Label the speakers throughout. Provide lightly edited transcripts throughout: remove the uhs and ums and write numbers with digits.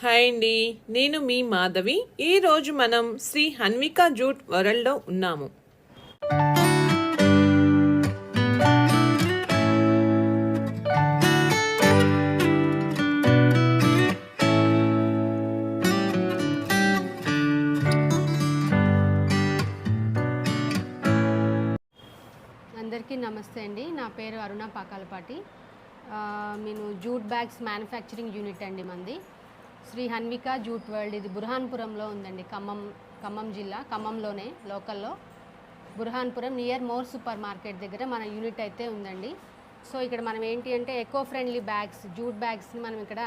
Speaker 1: Hi అండి, నేను మీ మాధవి. ఈరోజు మనం శ్రీ హన్విక జూట్ వరల్డ్లో ఉన్నాము.
Speaker 2: అందరికీ నమస్తే అండి. నా పేరు అరుణ పాకాలపాటి. నేను జూట్ బ్యాగ్స్ మ్యానుఫ్యాక్చరింగ్ యూనిట్ అండి మంది శ్రీ హన్విక జూట్ వరల్డ్. ఇది బుర్హాన్పురంలో ఉందండి, ఖమ్మం జిల్లా, ఖమ్మంలోనే లోకల్లో బుర్హాన్పురం నియర్ మోర్ సూపర్ మార్కెట్ దగ్గర మన యూనిట్ అయితే ఉందండి. సో ఇక్కడ మనం ఏంటి అంటే ఎకో ఫ్రెండ్లీ బ్యాగ్స్, జూట్ బ్యాగ్స్ని మనం ఇక్కడ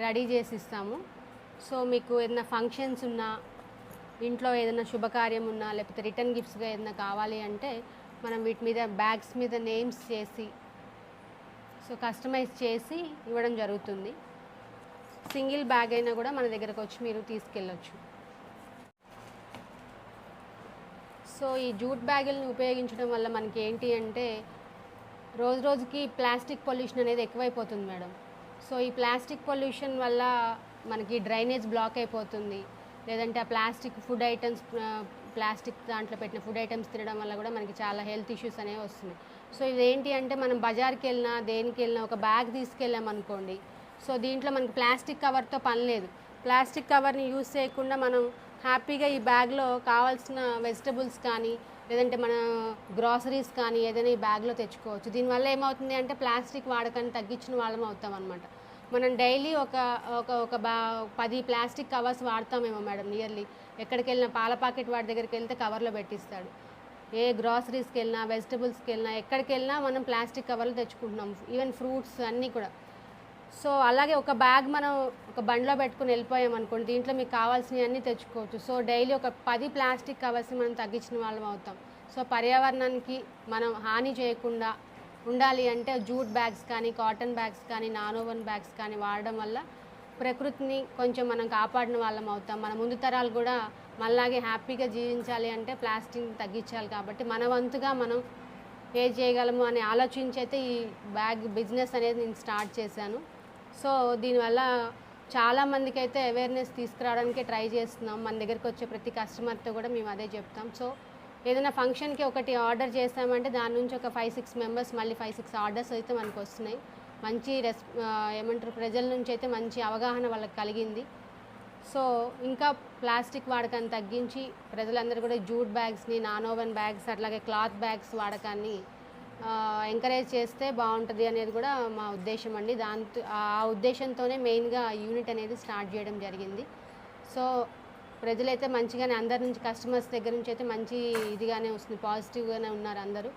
Speaker 2: రెడీ చేసి ఇస్తాము. సో మీకు ఏదైనా ఫంక్షన్స్ ఉన్నా, ఇంట్లో ఏదైనా శుభకార్యం ఉన్నా, లేకపోతే రిటర్న్ గిఫ్ట్స్గా ఏదైనా కావాలి అంటే మనం వీటి మీద బ్యాగ్స్ మీద నేమ్స్ చేసి కస్టమైజ్ చేసి ఇవ్వడం జరుగుతుంది. సింగిల్ బ్యాగ్ అయినా కూడా మన దగ్గరకు వచ్చి మీరు తీసుకెళ్ళొచ్చు. సో ఈ జూట్ బ్యాగులను ఉపయోగించడం వల్ల మనకి ఏంటి అంటే రోజు రోజుకి ప్లాస్టిక్ పొల్యూషన్ అనేది ఎక్కువైపోతుంది మేడం. సో ఈ ప్లాస్టిక్ పొల్యూషన్ వల్ల మనకి డ్రైనేజ్ బ్లాక్ అయిపోతుంది, లేదంటే ఆ ప్లాస్టిక్ ఫుడ్ ఐటమ్స్, ప్లాస్టిక్ దాంట్లో పెట్టిన ఫుడ్ ఐటమ్స్ తినడం వల్ల కూడా మనకి చాలా హెల్త్ ఇష్యూస్ అనేవి వస్తున్నాయి. సో ఇదేంటి అంటే మనం బజార్కి వెళ్ళినా దేనికి వెళ్ళినా ఒక బ్యాగ్ తీసుకెళ్ళాం అనుకోండి, సో దీంట్లో మనకి ప్లాస్టిక్ కవర్తో పని లేదు. ప్లాస్టిక్ కవర్ని యూజ్ చేయకుండా మనం హ్యాపీగా ఈ బ్యాగ్లో కావాల్సిన వెజిటబుల్స్ కానీ, లేదంటే మన గ్రాసరీస్ కానీ ఏదైనా ఈ బ్యాగ్లో తెచ్చుకోవచ్చు. దీనివల్ల ఏమవుతుంది అంటే ప్లాస్టిక్ వాడకాన్ని తగ్గించిన వాళ్ళం అవుతాం అనమాట. మనం డైలీ ఒక 10 ప్లాస్టిక్ కవర్స్ వాడతామేమో మేడం నియర్లీ. ఎక్కడికి వెళ్ళినా పాల ప్యాకెట్ వాడి దగ్గరికి వెళ్తే కవర్లో పెట్టిస్తాడు. ఏ గ్రాసరీస్కి వెళ్ళినా, వెజిటబుల్స్కి వెళ్ళినా, ఎక్కడికి వెళ్ళినా మనం ప్లాస్టిక్ కవర్లు తెచ్చుకుంటున్నాం, ఈవెన్ ఫ్రూట్స్ అన్నీ కూడా. సో అలాగే ఒక బ్యాగ్ మనం ఒక బండిలో పెట్టుకుని వెళ్ళిపోయాం అనుకోండి, దీంట్లో మీకు కావాల్సినవి అన్నీ తెచ్చుకోవచ్చు. సో డైలీ ఒక 10 ప్లాస్టిక్ కవర్స్ని మనం తగ్గించిన వాళ్ళం అవుతాం. సో పర్యావరణానికి మనం హాని చేయకుండా ఉండాలి అంటే జూట్ బ్యాగ్స్ కానీ, కాటన్ బ్యాగ్స్ కానీ, నానోవన్ బ్యాగ్స్ కానీ వాడడం వల్ల ప్రకృతిని కొంచెం మనం కాపాడిన వాళ్ళం అవుతాం. మన ముందు తరాలు కూడా మనలాగే హ్యాపీగా జీవించాలి అంటే ప్లాస్టిక్ని తగ్గించాలి. కాబట్టి మన వంతుగా మనం ఏ చేయగలము అని ఆలోచించి అయితే ఈ బ్యాగ్ బిజినెస్ అనేది నేను స్టార్ట్ చేశాను. సో దీనివల్ల చాలామందికి అయితే అవేర్నెస్ తీసుకురావడానికి ట్రై చేస్తున్నాం. మన దగ్గరికి వచ్చే ప్రతి కస్టమర్తో కూడా మేము అదే చెప్తాం. సో ఏదైనా ఫంక్షన్కి ఒకటి ఆర్డర్ చేస్తామంటే దాని నుంచి ఒక 5-6 మెంబర్స్ మళ్ళీ 5-6 ఆర్డర్స్ అయితే మనకు వస్తున్నాయి. మంచి ప్రజల నుంచి అయితే మంచి అవగాహన వాళ్ళకి కలిగింది. సో ఇంకా ప్లాస్టిక్ వాడకాన్ని తగ్గించి ప్రజలందరూ కూడా జూట్ బ్యాగ్స్ని, నానోవన్ బ్యాగ్స్, అట్లాగే క్లాత్ బ్యాగ్స్ వాడకాన్ని ఎంకరేజ్ చేస్తే బాగుంటుంది అనేది కూడా మా ఉద్దేశం అండి. ఆ ఉద్దేశంతోనే మెయిన్గా యూనిట్ అనేది స్టార్ట్ చేయడం జరిగింది. సో ప్రజలైతే మంచిగానే, అందరి నుంచి కస్టమర్స్ దగ్గర నుంచి అయితే మంచి ఇదిగానే వస్తుంది, పాజిటివ్గానే ఉన్నారు అందరూ.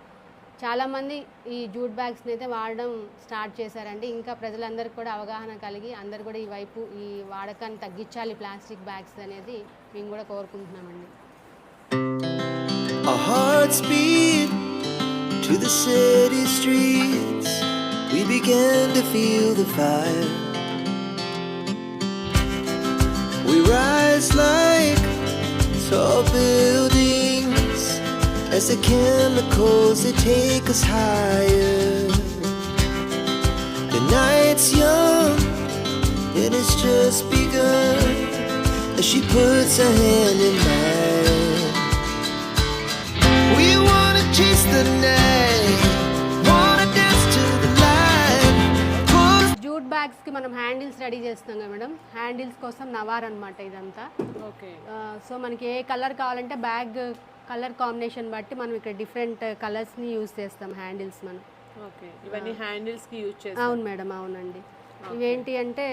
Speaker 2: చాలామంది ఈ జూట్ బ్యాగ్స్ని అయితే వాడడం స్టార్ట్ చేశారండి. ఇంకా ప్రజలందరికీ కూడా అవగాహన కలిగి అందరు కూడా ఈ వైపు ఈ వాడకాన్ని తగ్గించాలి ప్లాస్టిక్ బ్యాగ్స్ అనేది మేము కూడా కోరుకుంటున్నామండి.
Speaker 3: Our hearts beat to the city streets. We began to feel the fire. We rise like tall buildings as the chemicals they take us higher. The night's young and it's just begun as she puts her hand in mine. We wanna chase the night, wanna dance to the light.
Speaker 2: Jute బ్యాగ్స్కి మనం handles ready చేస్తాం కదా madam. Handles కోసం నవార్ అనమాట ఇదంతా.
Speaker 1: Okay.
Speaker 2: So మనకి ఏ colour కావాలంటే bag colour combination బట్టి మనం ఇక్కడ డిఫరెంట్ కలర్స్ని యూజ్ చేస్తాం హ్యాండిల్స్ మనం.
Speaker 1: ఓకే, ఇవన్నీ హ్యాండిల్స్కి యూజ్ చేస్తాం.
Speaker 2: అవును మేడం, అవునండి. ఇవేంటి అంటే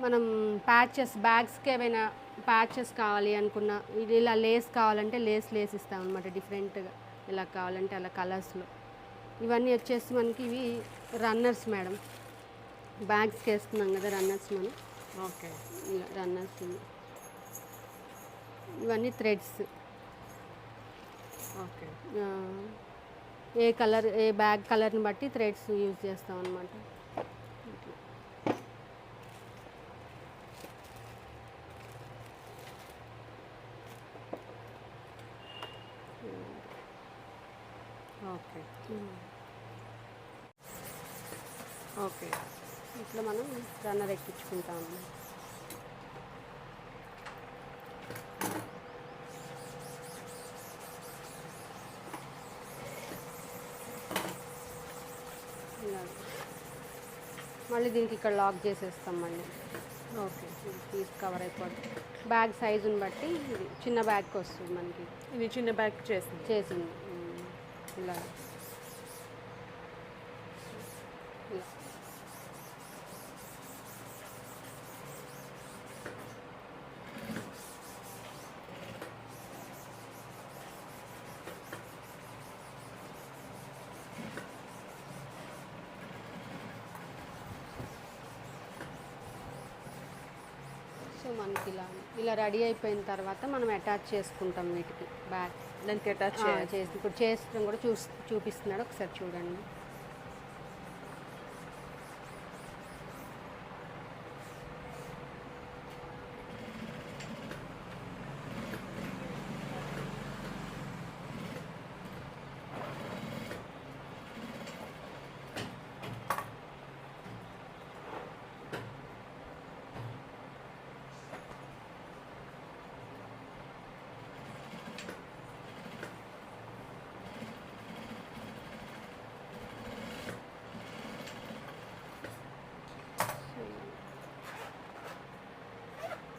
Speaker 2: మనం ప్యాచెస్, బ్యాగ్స్కి ఏమైనా ప్యాచెస్ కావాలి అనుకున్న, ఇది ఇలా లేస్ కావాలంటే లేస్ ఇస్తాం అనమాట డిఫరెంట్గా, ఇలా కావాలంటే అలా కలర్స్లో. ఇవన్నీ వచ్చేసి మనకి ఇవి రన్నర్స్ మేడం, బ్యాగ్స్కి వేస్తున్నాం కదా రన్నర్స్ మనం.
Speaker 1: ఓకే,
Speaker 2: ఇలా రన్నర్స్. ఇవన్నీ థ్రెడ్స్.
Speaker 1: ఓకే.
Speaker 2: ఏ కలర్, ఏ బ్యాగ్ కలర్ని బట్టి థ్రెడ్స్ యూజ్ చేస్తాం అనమాట.
Speaker 1: ఓకే. ఓకే,
Speaker 2: ఇట్లా మనం రన్నర్ ఎక్కించుకుంటాము. మళ్ళీ దీనికి ఇక్కడ లాక్ చేసేస్తాం మళ్ళీ.
Speaker 1: ఓకే.
Speaker 2: ఇది పీస్ కవర్ అయిపోతుంది. బ్యాగ్ సైజుని బట్టి ఇది చిన్న బ్యాగ్కి వస్తుంది మనకి.
Speaker 1: ఇది చిన్న బ్యాగ్ చేసింది.
Speaker 2: ఇలా ఇలా సో మనకి ఇలా రెడీ అయిపోయిన తర్వాత మనం అటాచ్ చేసుకుంటాం వీటికి బ్యాగ్.
Speaker 1: దానికి అటాచ్
Speaker 2: చేసి ఇప్పుడు చేస్తాం కూడా చూపిస్తున్నాడు, ఒకసారి చూడండి.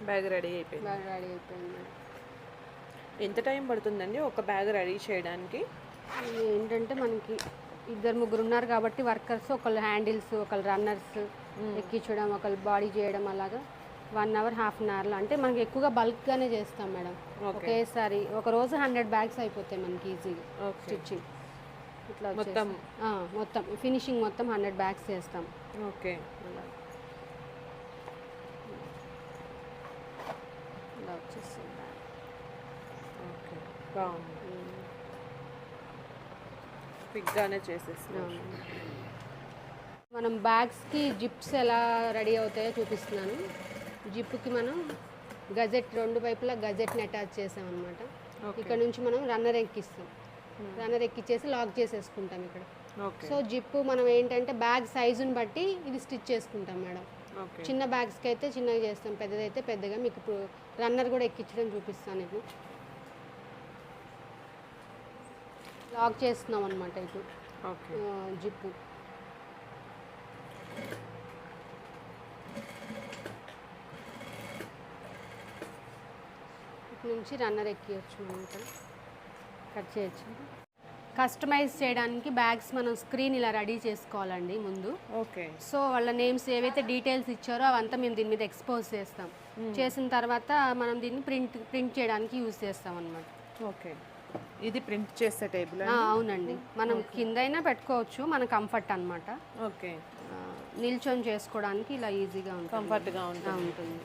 Speaker 1: బ్యాగ్ రెడీ అయిపోయింది.
Speaker 2: బ్యాగ్ రెడీ అయిపోయింది.
Speaker 1: ఎంత టైం పడుతుందండి ఒక బ్యాగ్ రెడీ చేయడానికి?
Speaker 2: ఇది ఏంటంటే మనకి 2-3 ఉన్నారు కాబట్టి వర్కర్స్, ఒకళ్ళు హ్యాండిల్స్, ఒకళ్ళు రన్నర్స్ ఎక్కించడం, ఒకళ్ళు బాడీ చేయడం, అలాగా 1 అవర్ 1/2 అవర్లో. అంటే మనకి ఎక్కువగా బల్క్గానే చేస్తాం మేడం. ఒకేసారి ఒక రోజు 100 బ్యాగ్స్ అయిపోతాయి మనకి ఈజీగా స్టిచ్చింగ్. ఇట్లా మొత్తం ఫినిషింగ్ మొత్తం 100 బ్యాగ్స్ చేస్తాం.
Speaker 1: ఓకే.
Speaker 2: ఇలా వచ్చేస్తుంది.
Speaker 1: ఓకే, బాగుంది. క్విక్గానే చేసేస్తున్నాం.
Speaker 2: మనం బ్యాగ్స్కి జిప్స్ ఎలా రెడీ అవుతాయో చూపిస్తున్నాను. జిప్కి మనం గజెట్ 2 వైపులా గజెట్ని అటాచ్ చేసామన్నమాట. ఇక్కడ నుంచి మనం రన్నర్ ఎక్కిస్తాం. రన్నర్ ఎక్కిచ్చేసి లాక్ చేసేసుకుంటాం ఇక్కడ. సో జిప్ మనం ఏంటంటే బ్యాగ్ సైజుని బట్టి ఇది స్టిచ్ చేసుకుంటాం మేడం. చిన్న బ్యాగ్స్కి అయితే చిన్నగా చేస్తాం, పెద్దదైతే పెద్దగా. మీకు ఇప్పుడు రన్నర్ కూడా ఎక్కించడం చూపిస్తాను. నేను లాక్ చేస్తున్నాం అనమాట ఇటు జిప్పు. ఇటు నుంచి రన్నర్ ఎక్కియచ్చు, మనం ఇక్కడ కట్ చేయొచ్చు. కస్టమైజ్ చేయడానికి బ్యాగ్స్ మనం స్క్రీన్ ఇలా రెడీ చేసుకోవాలండి ముందు.
Speaker 1: ఓకే.
Speaker 2: సో వాళ్ళ నేమ్స్ ఏవైతే డీటెయిల్స్ ఇచ్చారో అవంతా మేము దీని మీద ఎక్స్పోజ్ చేస్తాం. చేసిన తర్వాత మనం దీన్ని ప్రింట్ చేయడానికి యూజ్ చేస్తాం అన్నమాట.
Speaker 1: ఓకే. ఇది ప్రింట్ చేసే టేబుల్?
Speaker 2: అవునండి, మనం కింద అయినా పెట్టుకోవచ్చు, మన కంఫర్ట్ అన్నమాట.
Speaker 1: ఓకే.
Speaker 2: నిల్చొని చేసుకోవడానికి ఇలా ఈజీగా ఉంటుంది,
Speaker 1: కంఫర్ట్గా ఉంటుంది.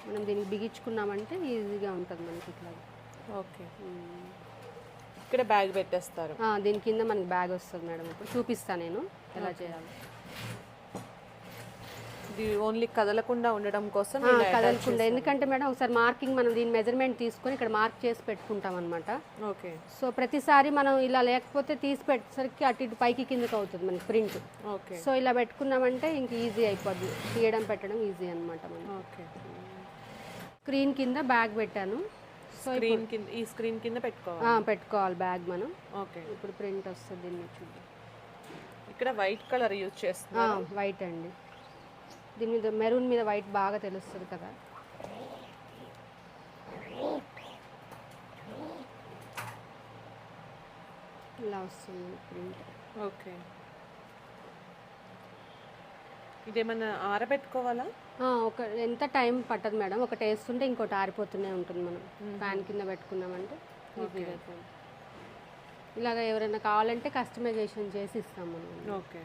Speaker 2: మనం దీనికి బిగించుకున్నామంటే ఈజీగా ఉంటుంది మనకి ఇట్లా.
Speaker 1: ఓకే. ఇక్కడ బ్యాగ్ పెట్టేస్తారు.
Speaker 2: దీని కింద మనకి బ్యాగ్ వస్తుంది మేడం. ఇప్పుడు చూపిస్తాను నేను ఎలా చేయాలి.
Speaker 1: ఇది ఓన్లీ కదలకుండా ఉండడం కోసం
Speaker 2: కదలకుండా, ఎందుకంటే మేడం ఒకసారి మార్కింగ్ మనం దీని మెజర్మెంట్ తీసుకొని ఇక్కడ మార్క్ చేసి పెట్టుకుంటాం అనమాట.
Speaker 1: ఓకే.
Speaker 2: సో ప్రతిసారి మనం ఇలా లేకపోతే తీసి పెట్టేసరికి అటు ఇటు పైకి కిందకి అవుతుంది మనకి ప్రింట్.
Speaker 1: ఓకే.
Speaker 2: సో ఇలా పెట్టుకున్నామంటే ఇంక ఈజీ అయిపోద్ది, తీయడం పెట్టడం ఈజీ అనమాట మనం.
Speaker 1: ఓకే.
Speaker 2: స్క్రీన్ కింద బ్యాగ్ పెట్టాను. సో
Speaker 1: ఈ స్క్రీన్ కింద
Speaker 2: పెట్టుకోవాలి బ్యాగ్ మనం.
Speaker 1: ఓకే.
Speaker 2: ఇప్పుడు ప్రింట్ వస్తుంది, దీన్ని చూద్దాం.
Speaker 1: ఇక్కడ వైట్ కలర్ యూజ్ చేస్తున్నాం.
Speaker 2: వైట్ అండి, దీని మీద మెరూన్ మీద వైట్ బాగా తెలుస్తుంది కదా. ఇలా వస్తుంది ప్రింట్.
Speaker 1: ఓకే. ఇదేమన్నా ఆరబెట్టుకోవాలా?
Speaker 2: ఎంత టైం పట్టదు మేడం, ఒకటి వేస్తుంటే ఇంకోటి ఆరిపోతూనే ఉంటుంది. మనం ఫ్యాన్ కింద పెట్టుకున్నామంటే ఈజీగా అయిపోయింది. ఇలాగ ఎవరైనా కావాలంటే కస్టమైజేషన్ చేసి ఇస్తాం మనం.
Speaker 1: ఓకే.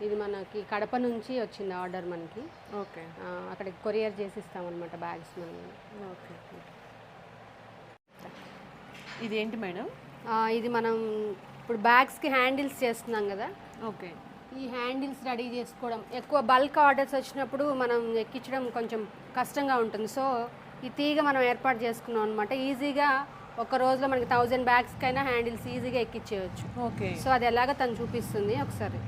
Speaker 2: ఇది మనకి కడప నుంచి వచ్చింది ఆర్డర్ మనకి.
Speaker 1: ఓకే.
Speaker 2: అక్కడికి కొరియర్ చేసి ఇస్తామన్నమాట బ్యాగ్స్ మనం.
Speaker 1: ఓకే. ఇది ఏంటి మేడం?
Speaker 2: ఇది మనం ఇప్పుడు బ్యాగ్స్కి హ్యాండిల్స్ చేస్తున్నాం కదా.
Speaker 1: ఓకే.
Speaker 2: ఈ హ్యాండిల్స్ రెడీ చేసుకోవడం, ఎక్కువ బల్క్ ఆర్డర్స్ వచ్చినప్పుడు మనం ఎక్కించడం కొంచెం కష్టంగా ఉంటుంది. సో ఈ తీగ మనం ఏర్పాటు చేసుకున్నాం అనమాట. ఈజీగా ఒక రోజులో మనకి 1000 బ్యాగ్స్కైనా హ్యాండిల్స్ ఈజీగా ఎక్కించేయచ్చు.
Speaker 1: ఓకే.
Speaker 2: సో అది ఎలాగ తను చూపిస్తుంది ఒకసారి.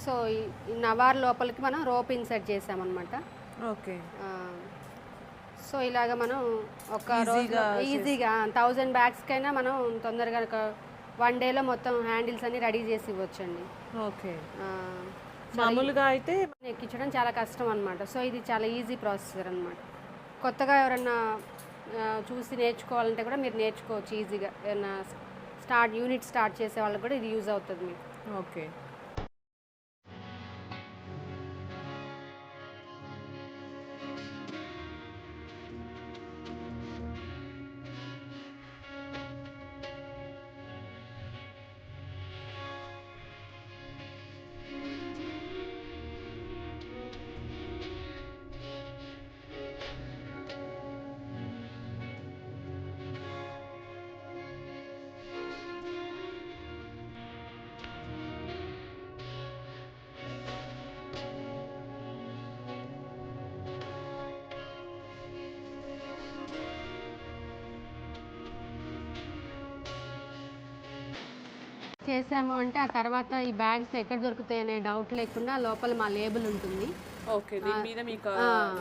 Speaker 2: సో సో ఈ నవార్ లోపలికి మనం రోప్ ఇన్సర్ట్ చేసామన్నమాట.
Speaker 1: ఓకే.
Speaker 2: సో ఇలాగ మనం ఒక రోజు ఈజీగా 1000 బ్యాగ్స్కైనా మనం తొందరగా ఒక 1 డేలో మొత్తం హ్యాండిల్స్ అన్ని రెడీ చేసి ఇవ్వచ్చండి.
Speaker 1: ఓకే. మామూలుగా అయితే
Speaker 2: ఎక్కించడం చాలా కష్టం అనమాట. సో ఇది చాలా ఈజీ ప్రాసెసర్ అనమాట. కొత్తగా ఎవరన్నా చూసి నేర్చుకోవాలంటే కూడా మీరు నేర్చుకోవచ్చు ఈజీగా. ఏదైనా యూనిట్ స్టార్ట్ చేసే వాళ్ళకి కూడా ఇది యూజ్ అవుతుంది మీకు.
Speaker 1: ఓకే.
Speaker 2: చేసాము అంటే ఆ తర్వాత ఈ బ్యాగ్స్ ఎక్కడ దొరుకుతాయి అనే డౌట్ లేకుండా లోపల మా లేబుల్ ఉంటుంది.
Speaker 1: ఓకే. దీని మీద మీకు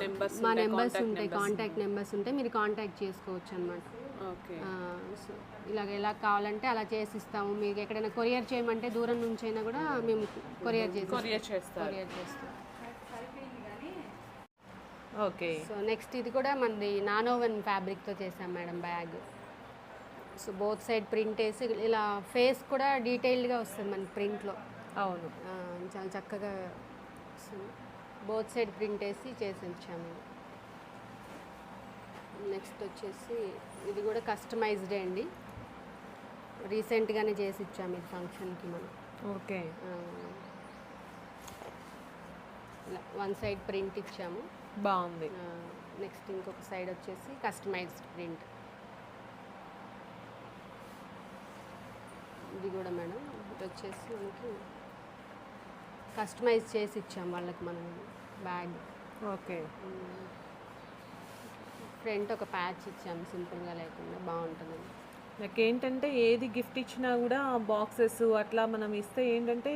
Speaker 1: నెంబర్స్
Speaker 2: మా నెంబర్స్ ఉంటాయి, కాంటాక్ట్ నెంబర్స్ ఉంటాయి, మీరు కాంటాక్ట్ చేసుకోవచ్చు అనమాట.
Speaker 1: ఓకే.
Speaker 2: సో ఇలాగ ఎలా కావాలంటే అలా చేసిస్తాము. మీకు ఎక్కడైనా కొరియర్ చేయమంటే దూరం నుంచి అయినా కూడా మేము కొరియర్
Speaker 1: చేస్తాం. ఓకే.
Speaker 2: సో నెక్స్ట్ ఇది కూడా మనది నానోవెన్ ఫ్యాబ్రిక్తో చేసాం madam bag. So both side print వేసి ఇలా ఫేస్ కూడా డీటెయిల్డ్గా వస్తుంది మనకి ప్రింట్లో.
Speaker 1: అవును.
Speaker 2: చాలా చక్కగా బోత్ సైడ్ ప్రింట్ వేసి చేసి ఇచ్చాము. నెక్స్ట్ వచ్చేసి ఇది కూడా కస్టమైజ్డే అండి, రీసెంట్గానే చేసి ఇచ్చాము ఇది ఫంక్షన్కి మనం.
Speaker 1: ఓకే.
Speaker 2: ఇలా 1 సైడ్ ప్రింట్ ఇచ్చాము,
Speaker 1: బాగుంది.
Speaker 2: నెక్స్ట్ ఇంకొక సైడ్ వచ్చేసి కస్టమైజ్డ్ ప్రింట్. ఇది కూడా మేడం ఇది వచ్చేసి మనకి కస్టమైజ్ చేసి ఇచ్చాం వాళ్ళకి మనం బ్యాగ్.
Speaker 1: ఓకే.
Speaker 2: ఫ్రంట్ ఒక ప్యాచ్ ఇచ్చాము సింపుల్గా లేకుండా బాగుంటుందండి.
Speaker 1: నాకేంటంటే ఏది గిఫ్ట్ ఇచ్చినా కూడా బాక్సెస్ అట్లా మనం ఇస్తే ఏంటంటే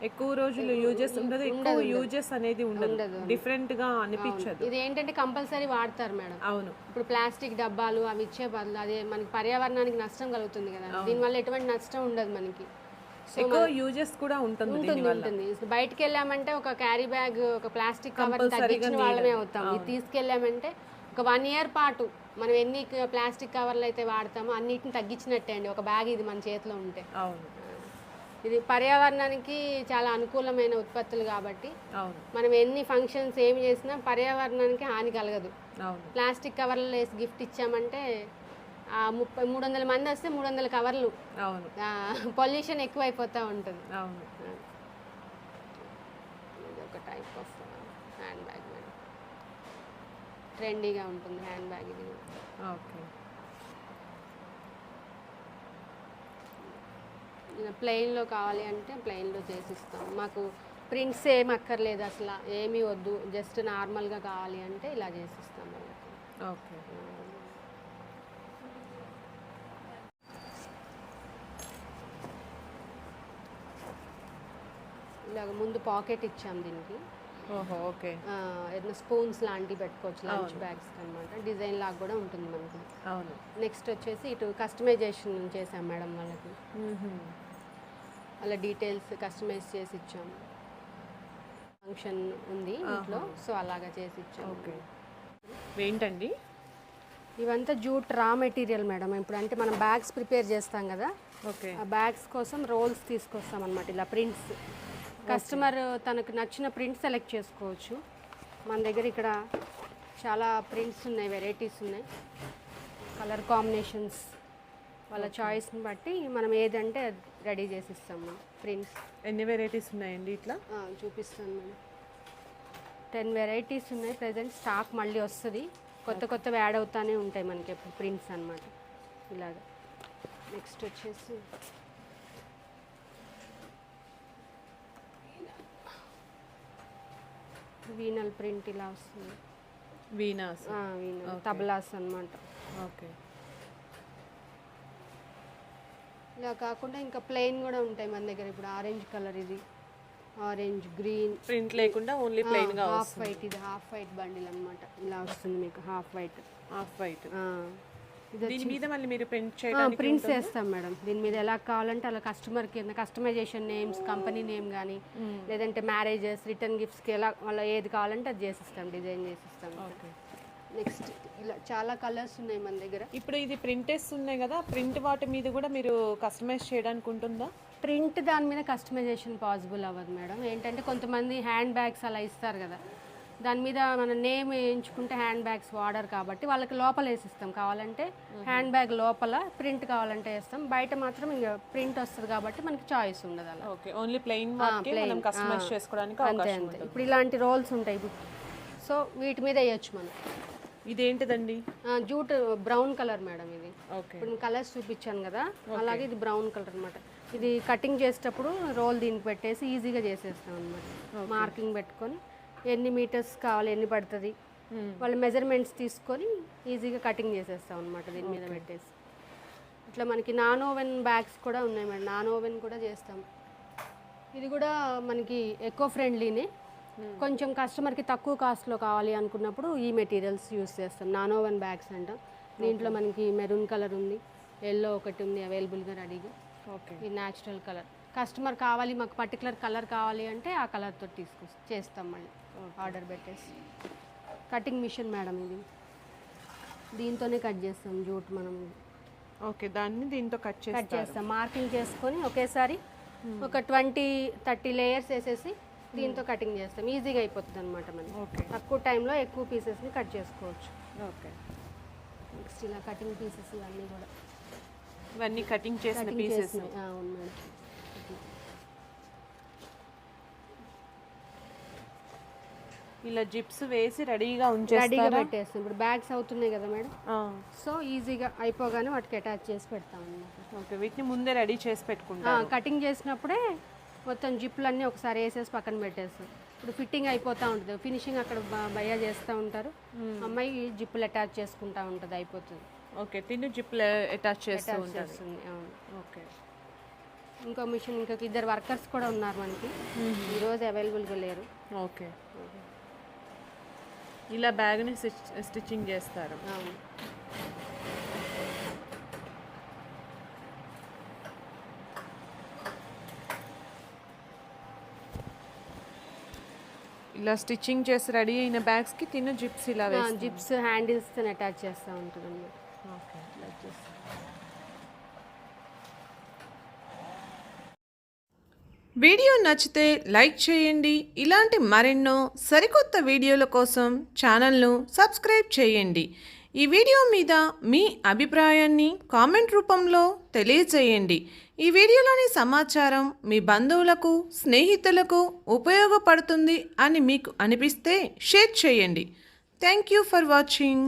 Speaker 1: ఎక్కువ రోజులు యూజెస్ ఉండదు, ఎక్కువ యూజెస్ అనేది ఉండదు, డిఫరెంట్ గా అనిపించదు.
Speaker 2: ఇది ఏంటంటే కంపల్సరీ వాడతారు మేడం.
Speaker 1: అవును.
Speaker 2: ఇప్పుడు ప్లాస్టిక్ డబ్బాలు అవి ఇచ్చే బదులు అదే మనకి పర్యావరణానికి నష్టం కలుగుతుంది కదా, దీనివల్ల ఎటువంటి నష్టం ఉండదు మనకి.
Speaker 1: ఎక్కువ యూజెస్ కూడా ఉంటుంది.
Speaker 2: బయటకు వెళ్ళామంటే ఒక క్యారీ బ్యాగ్ ఒక ప్లాస్టిక్ కవర్ తగ్గించిన వాళ్ళమే అవుతాం. ఇది తీసుకెళ్ళామంటే ఒక 1 ఇయర్ పాటు మనం ఎన్ని ప్లాస్టిక్ కవర్లు అయితే వాడతామో అన్నిటిని తగ్గించినట్టే అండి ఒక బ్యాగ్ ఇది మన చేతిలో ఉంటే.
Speaker 1: అవును.
Speaker 2: ఇది పర్యావరణానికి చాలా అనుకూలమైన ఉత్పత్తులు కాబట్టి మనం ఎన్ని ఫంక్షన్స్ ఏమి చేసినా పర్యావరణానికి హాని కలగదు. ప్లాస్టిక్ కవర్లు వేసి గిఫ్ట్ ఇచ్చామంటే 300 మంది వస్తే 300 కవర్లు, పొల్యూషన్ ఎక్కువ అయిపోతూ ఉంటుంది. ఇది ఒక type of hand bag madam, ట్రెండీగా ఉంటుంది హ్యాండ్ బ్యాగ్ ఇది.
Speaker 1: ఓకే.
Speaker 2: ప్లెయిన్లో కావాలి అంటే ప్లెయిన్లో చేసిస్తాం. మాకు ప్రింట్స్ ఏమి అక్కర్లేదు, అసలు ఏమీ వద్దు, జస్ట్ నార్మల్గా కావాలి అంటే ఇలా చేసిస్తాం వాళ్ళకి.
Speaker 1: ఓకే.
Speaker 2: ఇలాగ ముందు పాకెట్ ఇచ్చాం దీనికి.
Speaker 1: ఓహో. ఓకే.
Speaker 2: ఏదైనా స్పూన్స్ లాంటివి పెట్టుకోవచ్చు లంచ్ బ్యాగ్స్ అనమాట, డిజైన్ లాగా కూడా ఉంటుంది మనకి.
Speaker 1: అవును.
Speaker 2: నెక్స్ట్ వచ్చేసి ఇటు కస్టమైజేషన్ చేసాం మేడం వాళ్ళకి, అలా డీటెయిల్స్ కస్టమైజ్ చేసి ఇచ్చాము. ఫంక్షన్ ఉంది ఇంట్లో, సో అలాగా చేసి ఇచ్చాము.
Speaker 1: ఓకే. ఏంటండి
Speaker 2: ఇవంతా జూట్ రా మెటీరియల్ మేడం. ఇప్పుడు అంటే మనం బ్యాగ్స్ ప్రిపేర్ చేస్తాం కదా,
Speaker 1: ఓకే,
Speaker 2: ఆ బ్యాగ్స్ కోసం రోల్స్ తీసుకొస్తాం అనమాట. ఇలా ప్రింట్స్ కస్టమర్ తనకు నచ్చిన ప్రింట్ సెలెక్ట్ చేసుకోవచ్చు. మన దగ్గర ఇక్కడ చాలా ప్రింట్స్ ఉన్నాయి, వెరైటీస్ ఉన్నాయి, కలర్ కాంబినేషన్స్ వాళ్ళ చాయిస్ని బట్టి మనం ఏదంటే రెడీ చేసి ఇస్తాము ప్రింట్స్.
Speaker 1: ఎన్ని వెరైటీస్ ఉన్నాయండి ఇట్లా?
Speaker 2: చూపిస్తాను మేడం. 10 వెరైటీస్ ఉన్నాయి ప్రజెంట్. స్టాక్ మళ్ళీ వస్తుంది, కొత్త కొత్తవి యాడ్ అవుతానే ఉంటాయి మనకి ఎప్పుడు ప్రింట్స్ అనమాట. ఇలాగా నెక్స్ట్ వచ్చేసి వీనల్ ప్రింట్ ఇలా వస్తుంది.
Speaker 1: వీనాస్,
Speaker 2: వీనల్ తబలాస్ అనమాట.
Speaker 1: ఓకే.
Speaker 2: ఇలా కాకుండా ఇంకా ప్లెయిన్ కూడా ఉంటాయి మన దగ్గర. ఇప్పుడు ఆరెంజ్ కలర్ ఇది ఆరెంజ్, గ్రీన్,
Speaker 1: ప్రింట్ లేకుండా ఓన్లీ ప్లెయిన్ గా
Speaker 2: హాఫ్ వైట్. ఇది హాఫ్ వైట్ బండిల్ అన్నమాట. ఇలా వస్తుంది మీకు హాఫ్ వైట్. ఇది
Speaker 1: దీని మీద మళ్ళీ మీరు ప్రింట్ చేయడానికి
Speaker 2: ప్రింట్స్ వేస్తాం మేడం. దీని మీద ఎలా కావాలంటే అలా కస్టమర్ కింద కస్టమైజేషన్ నేమ్స్, కంపెనీ నేమ్ కానీ లేదంటే మ్యారేజెస్, రిటర్న్ గిఫ్ట్స్కి ఎలా వాళ్ళ ఏది కావాలంటే అది చేసిస్తాం, డిజైన్ చేసిస్తాం. నెక్స్ట్ ఇలా చాలా కలర్స్ ఉన్నాయి మన దగ్గర.
Speaker 1: ఇప్పుడు ఇది ప్రింటెస్ ఉన్నాయి కదా, ప్రింట్ వాటి మీద కూడా మీరు కస్టమైజ్ చేయడానికి ఉంటుందా?
Speaker 2: ప్రింట్ దాని మీద కస్టమైజేషన్ పాసిబుల్ అవ్వదు మేడం. ఏంటంటే కొంతమంది హ్యాండ్ బ్యాగ్స్ అలా ఇస్తారు కదా, దాని మీద మన నేమ్ వేయించుకుంటే హ్యాండ్ బ్యాగ్స్ వాడరు కాబట్టి వాళ్ళకి లోపల వేసిస్తాం. కావాలంటే హ్యాండ్ బ్యాగ్ లోపల ప్రింట్ కావాలంటే వేస్తాం, బయట మాత్రం ఇంకా ప్రింట్ వస్తుంది కాబట్టి మనకి చాయిస్ ఉండదు అలా.
Speaker 1: ఓకే, ఓన్లీ ప్లెయిన్ వాటికి మనం కస్టమైజ్ చేసుకోవడానికి అవకాశం ఉంటుంది.
Speaker 2: ఇప్పుడు ఇలాంటి రోల్స్ ఉంటాయి, సో వీటి మీద వేయచ్చు మనం.
Speaker 1: ఇదేంటిదండి?
Speaker 2: జూట్ బ్రౌన్ కలర్ మేడం ఇది.
Speaker 1: ఓకే,
Speaker 2: ఇప్పుడు నేను కలర్స్ చూపించాను కదా, అలాగే ఇది బ్రౌన్ కలర్ అనమాట. ఇది కటింగ్ చేసేటప్పుడు రోల్ దీనికి పెట్టేసి ఈజీగా చేసేస్తాం అనమాట. మార్కింగ్ పెట్టుకొని ఎన్ని మీటర్స్ కావాలి, ఎన్ని పడుతుంది, వాళ్ళ మెజర్మెంట్స్ తీసుకొని ఈజీగా కటింగ్ చేసేస్తాం అనమాట దీని మీద పెట్టేసి. ఇట్లా మనకి నాన్ ఓవెన్ బ్యాగ్స్ కూడా ఉన్నాయి మేడం, నాన్ ఓవెన్ కూడా చేస్తాం. ఇది కూడా మనకి ఎకో ఫ్రెండ్లీనే, కొంచెం కస్టమర్కి తక్కువ కాస్ట్లో కావాలి అనుకున్నప్పుడు ఈ మెటీరియల్స్ యూస్ చేస్తాం. నాన్ ఓవెన్ బ్యాగ్స్ అంటాం. దీంట్లో మనకి మెరూన్ కలర్ ఉంది, ఎల్లో ఒకటి ఉంది అవైలబుల్గా రెడీగా.
Speaker 1: ఓకే,
Speaker 2: ఇది న్యాచురల్ కలర్. కస్టమర్ కావాలి మాకు పర్టికులర్ కలర్ కావాలి అంటే ఆ కలర్తో చేస్తాం మళ్ళీ ఆర్డర్ పెట్టేసి. కటింగ్ మిషన్ మేడం ఇది, దీంతోనే కట్ చేస్తాం జూట్ మనం.
Speaker 1: ఓకే, దాన్ని దీంతో కట్
Speaker 2: చేస్తాం. మార్కింగ్ చేసుకొని ఒకేసారి ఒక 20-30 లేయర్స్ వేసేసి దీంతో కటింగ్ చేస్తాం. ఈజీగా అయిపోతుంది అనమాట మనకి.
Speaker 1: ఓకే,
Speaker 2: తక్కువ టైంలో ఎక్కువ పీసెస్ని కట్ చేసుకోవచ్చు.
Speaker 1: ఓకే,
Speaker 2: నెక్స్ట్ ఇలా కటింగ్ పీసెస్ ఇవన్నీ కూడా
Speaker 1: ఇవన్నీ కటింగ్ చేసిన పీసెస్.
Speaker 2: అవును మేడం.
Speaker 1: ఇలా జిప్స్ వేసి రెడీగా ఉంచేస్తారా?
Speaker 2: పెట్టేస్తాం. ఇప్పుడు బ్యాగ్స్ అవుతున్నాయి కదా మేడం, సో ఈజీగా అయిపోగానే వాటికి అటాచ్ చేసి పెడతాం అన్నమాట.
Speaker 1: ఓకే, వీటిని ముందే రెడీ చేసి పెట్టుకుంటాం.
Speaker 2: కటింగ్ చేసినప్పుడే మొత్తం జిప్పులన్నీ ఒకసారి వేసేసి పక్కన పెట్టేస్తాం. ఇప్పుడు ఫిట్టింగ్ అయిపోతూ ఉంటుంది, ఫినిషింగ్ అక్కడ భయ్యా చేస్తూ ఉంటారు, అమ్మాయి జిప్పులు అటాచ్ చేసుకుంటూ ఉంటుంది, అయిపోతుంది.
Speaker 1: ఓకే, తిన్ను జిప్పులు అటాచ్ చేస్తుంది.
Speaker 2: అవును.
Speaker 1: ఓకే,
Speaker 2: ఇంకో మిషన్, ఇంకొక 2 వర్కర్స్ కూడా ఉన్నారు మనకి, ఈరోజు అవైలబుల్గా లేరు.
Speaker 1: ఓకే, ఇలా బ్యాగ్ని స్టిచ్చింగ్ చేస్తారు.
Speaker 2: అవును.
Speaker 1: ఇలా స్టిచ్చింగ్ చేసి రెడీ అయిన బ్యాగ్స్కి తిన్న జిప్స్ ఇలా
Speaker 2: జిప్స్ హ్యాండిల్స్తో అటాచ్ చేస్తూ ఉంటుంది అన్నమాట.
Speaker 1: ఓకే, వీడియో నచ్చితే లైక్ చేయండి. ఇలాంటి మరెన్నో సరికొత్త వీడియోల కోసం ఛానల్ను సబ్స్క్రైబ్ చేయండి. ఈ వీడియో మీద మీ అభిప్రాయాన్ని కామెంట్ రూపంలో తెలియజేయండి. ఈ వీడియోలోని సమాచారం మీ బంధువులకు, స్నేహితులకు ఉపయోగపడుతుంది అని మీకు అనిపిస్తే షేర్ చేయండి. Thank you for watching.